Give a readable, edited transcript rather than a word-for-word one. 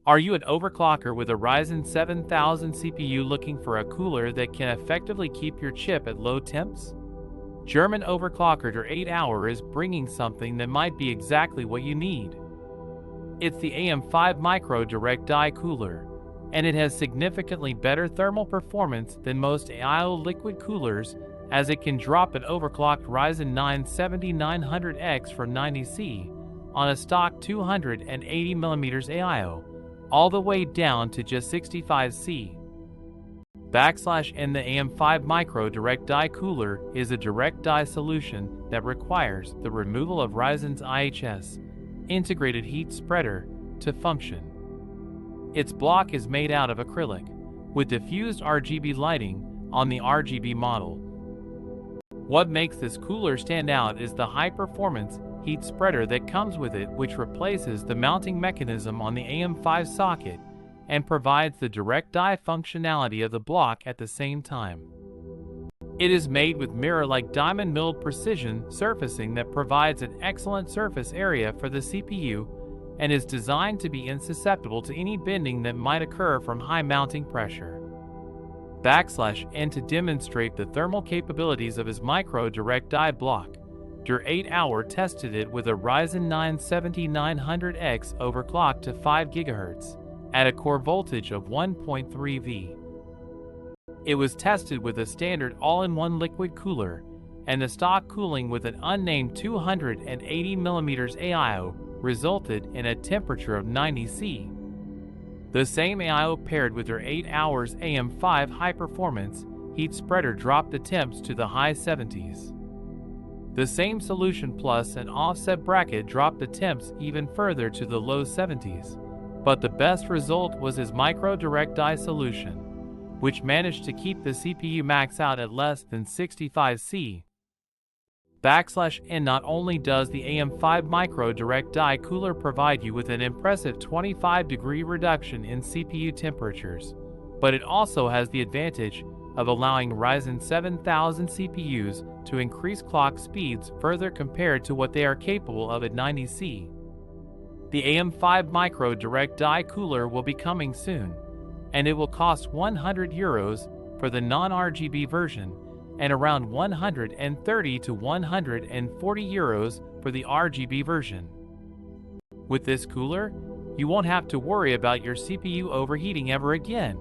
Are you an overclocker with a Ryzen 7000 CPU looking for a cooler that can effectively keep your chip at low temps? German overclocker der 8-hour is bringing something that might be exactly what you need. It's the AM5 Micro Direct Die Cooler, and it has significantly better thermal performance than most AIO liquid coolers, as it can drop an overclocked Ryzen 9 7900X for 90C on a stock 280mm AIO, all the way down to just 65C. And the AM5 Micro Direct Die Cooler is a direct die solution that requires the removal of Ryzen's IHS integrated heat spreader to function. Its block is made out of acrylic, with diffused RGB lighting on the RGB model. What makes this cooler stand out is the high-performance heat spreader that comes with it, which replaces the mounting mechanism on the AM5 socket and provides the direct die functionality of the block at the same time. It is made with mirror-like diamond milled precision surfacing that provides an excellent surface area for the CPU and is designed to be insusceptible to any bending that might occur from high mounting pressure. And to demonstrate the thermal capabilities of his Micro Direct Die block, der 8-hour tested it with a Ryzen 9 7900X overclocked to 5 GHz at a core voltage of 1.3 V. It was tested with a standard all-in-one liquid cooler, and the stock cooling with an unnamed 280mm AIO resulted in a temperature of 90C. The same AIO paired with her 8 hours AM5 high-performance heat spreader dropped the temps to the high 70s. The same solution plus an offset bracket dropped the temps even further to the low 70s, but the best result was his Micro Direct Die solution, which managed to keep the CPU max out at less than 65C. And not only does the AM5 Micro Direct Die Cooler provide you with an impressive 25-degree reduction in CPU temperatures, but it also has the advantage of allowing Ryzen 7000 CPUs to increase clock speeds further compared to what they are capable of at 90C. The AM5 Micro Direct Die Cooler will be coming soon, and it will cost €100 for the non-RGB version and around 130 to €140 for the RGB version. With this cooler, you won't have to worry about your CPU overheating ever again.